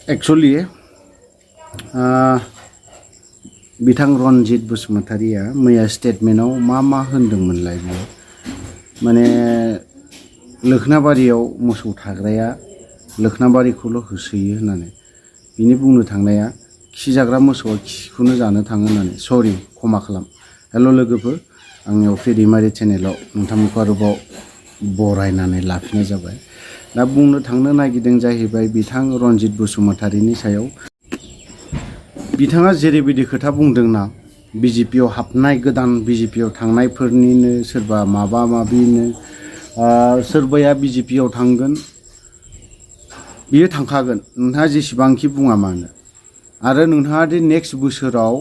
Actually बिथां रनजित बसुमतारिया मैया स्टेटमेन्टआव मा होनदोंमोनलाय बियो माने लोखनाबारियाव मोसौ थाग्राया लोखनाबारिखौल' होसोयो होननानै बिनि बुंनो थांनाया खिजाग्रा मोसौआ खिखौनो जानो थाङो होननानै सरि क्षमा खालाम। हेल' लोगोफोर, आंनि अफ्रि दैमारि चेनेलाव नोंथांमोनखौ आरोबाव बरायनानै लाफिननाय जाबाय। दा बुंनो थांनो नागिरदों जाहैबाय बिथां रनजित बसुमतारिनि सायाव बिथाङा जेरैबायदि खोथा बुंदोंना बिजेपियाव हाबनाय गोदान बिजेपियाव थांनायफोरनिनो सोरबा माबा माबिनो सोरबाया बिजेपियाव थांगोन बियो थांखागोन नोंथाङा जेसेबांखि बुङा मानो आरो नोंथाङा दि नेक्स्ट बोसोराव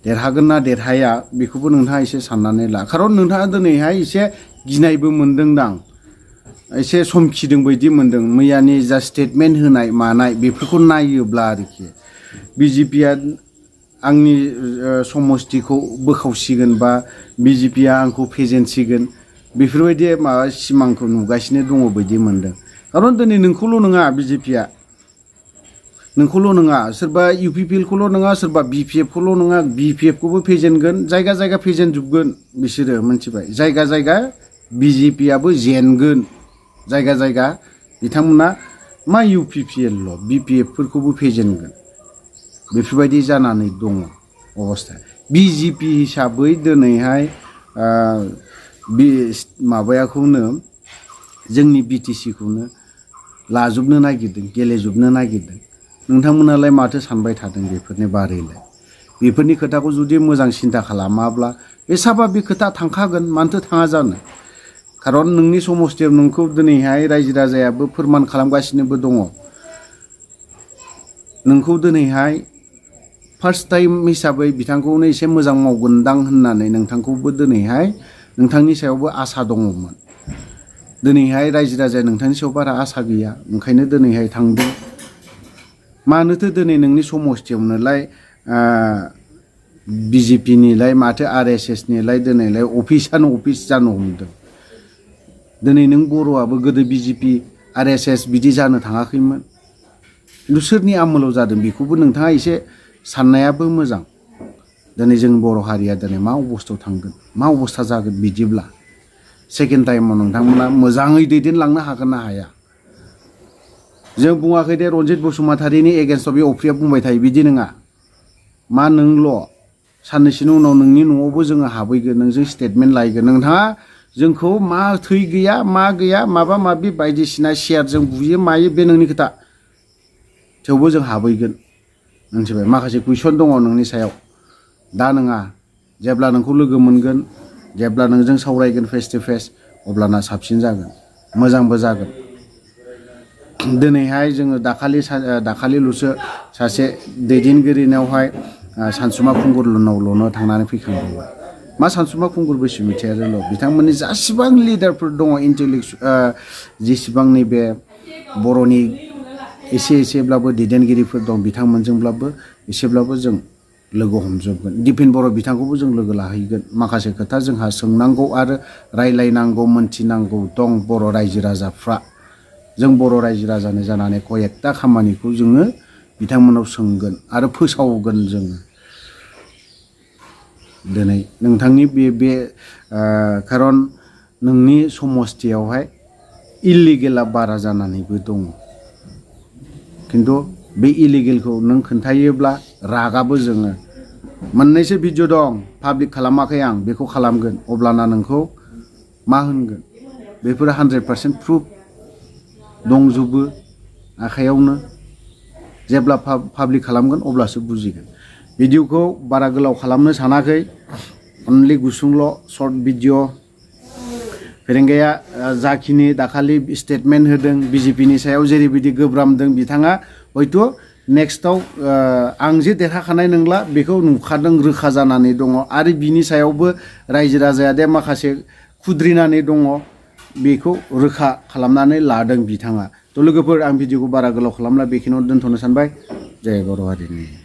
देरहागोन ना देरहाया बेखौबो नोंथाङा एसे साननानै ला। खारन नोंथाङा दिनैहाय एसे गिनायबो मोनदोंदां, एसे समखिदों बायदि मोनदों मैयानि जा स्टेटमेन्ट होनाय मानाय बेफोरखौ नायोब्ला आरोखि बिजेपिया आंनि समस्थिखौ बोखावसिगोन बा बिजेपिया आंखौ फेजेनसिगोन बेफोरबायदि माबा सिमांखौ नुगासिनो दङ बायदि मोनदों। खारन दिनै नोंखौल' नङा बिजेपिया नोंखौल' नङा सोरबा इउपिपिएलखौल' नङा सोरबा बिपिएफखौल' नङा बिपिएफखौबो फेजेनगोन जायगा जायगा फेजेनजोबगोन बिसोरो मिथिबाय। जायगा जायगा बिजेपियाबो जेनगोन जायगा जायगा बिथांमोना मा इउपिपिएलल' बिपिएफफोरखौबो फेजेनगोन बेफोरबायदि जानानै दङ अबस्था। बिजेपि हिसाबै दिनैहाय माबायाखौनो जोंनि बिटिसिखौनो लाजोबनो नागिरदों गेलेजोबनो नागिरदों। नोंथांमोनालाय माथो सानबाय थादों बेफोरनि बारैलाय? बेफोरनि खोथाखौ जुदि मोजां सिन्था खालामाब्ला बे साभाबिक खोथा थांखागोन, मानोथो थाङा जानो। खारन नोंनि समस्थियाव नोंखौ दिनैहाय रायजो राजायाबो फोरमान खालामगासिनोबो दङ। नोंखौ दिनैहाय फार्स्ट टाइम हिसाबै बिथांखौनो एसे मोजां मावगोनदां होननानै नोंथांखौबो दिनैहाय नोंथांनि सायावबो आसा दङमोन। दिनैहाय रायजो राजाया नोंथांनि सायाव बारा आसा गैया, ओंखायनो दिनैहाय थांदों। मानोथो दिनै नोंनि समस्थियावनोलाय बिजेपिनिलाय माथो आरएसएसनिलाय दिनैलाय अफिसानो अफिस जानो हमदों। दिनै नों बर'आबो गोदो बिजेपि आरएसएस बिदि जानो थाङाखैमोन, खिन्थु सोरनि आमोलाव जादों बेखौबो नोंथाङा एसे साननायाबो मोजां। दिनै जों बर' हारिया दिनै मा अबस्थायाव थांगोन, मा अबस्था जागोन बिदिब्ला सेकेन्ड टाइमाव नोंथांमोना मोजाङै दैदेनलांनो हागोन ना हाया? जों बुङाखै दे रनजित बसुमतारिनि एगेन्स्टआव बे अफ्रिया बुंबाय थायो, बिदि नङा। मा नोंल' साननैसोनि उनाव नोंनि न'आवबो जोङो हाबहैगोन, नोंजों स्टेटमेन्ट लायगोन। नोंथाङा जोंखौ मा थै गैया मा गैया माबा माबि बायदिसिना शेयारजों बुयो मायो बे नोंनि खोथा, थेवबो जों हाबहैगोन मिथिबाय। माखासे कुइसन दङ नोंनि सायाव, दा नङा। जेब्ला नोंखौ लोगो मोनगोन, जेब्ला नोंजों सावरायगोन फेस टु फेस, अब्लाना साबसिन जागोन, मोजांबो जागोन। दिनैहाय जोङो दाखालिल'सो सासे दैदेनगिरिनावहाय सानसुमा खुंगुरनावल'नो थांनानै फैखांबाय। मा सानसुमा खुंगुर बसुमतारियाल', बिथांमोननि जासिबां लिडारफोर दङ जेसेबां नैबे बर'नि एसेब्लाबो दैदेनगिरिफोर दं बिथांमोनजोंब्लाबो एसेब्लाबो जों लोगो हमजोबगोन। दिपेन बर' बिथांखौबो जों लोगो लाहैगोन। माखासे खोथा जोंहा सोंनांगौ आरो रायलायनांगौ मोनथिनांगौ दं बर' रायजो राजाफ्रा। जों बर' रायजो राजानि जानानै कयेकथा खामानिखौ जोङो बिथांमोनाव सोंगोन आरो फोसावगोन जोङो। दिनै नोंथांनि बे खारन नोंनि समस्थियावहाय इलिगेला बारा जानानैबो दङ। खिन्थु बे इलिगेलखौ नों खोन्थायोब्ला रागाबो जोङो। मोननैसो भिडिअ दं पाब्लिक खालामाखै आं, बेखौ खालामगोन, अब्लाना नोंखौ मा होनगोन बेफोरो 100% प्रुफ दंजोबो आखायावनो। जेब्ला पाब्लिक खालामगोन अब्लासो बुजिगोन। भिडिअखौ बारा गोलाव खालामनो सानाखै, अनलि गुसुंल' सर्ट भिडिअ। फेरेंगाया जाखिनि दाखालि स्टेटमेन्ट होदों बिजेपिनि सायाव जेरैबायदि गोब्रामदों, बिथाङा हयथ' नेक्स्टआव आं जे देरहाखानाय नंला बेखौ नुखादों, रोखा जानानै दङ। आरो बिनि सायावबो रायजो राजाया दे माखासे खुद्रिनानै दङ बेखौ रोखा खालामनानै लादों बिथाङा। थ' लोगोफोर, आं भिडिअखौ बारा गोलाव खालामला, बेखिनियाव दोनथ'नो सानबाय। जय बर' हारिनि।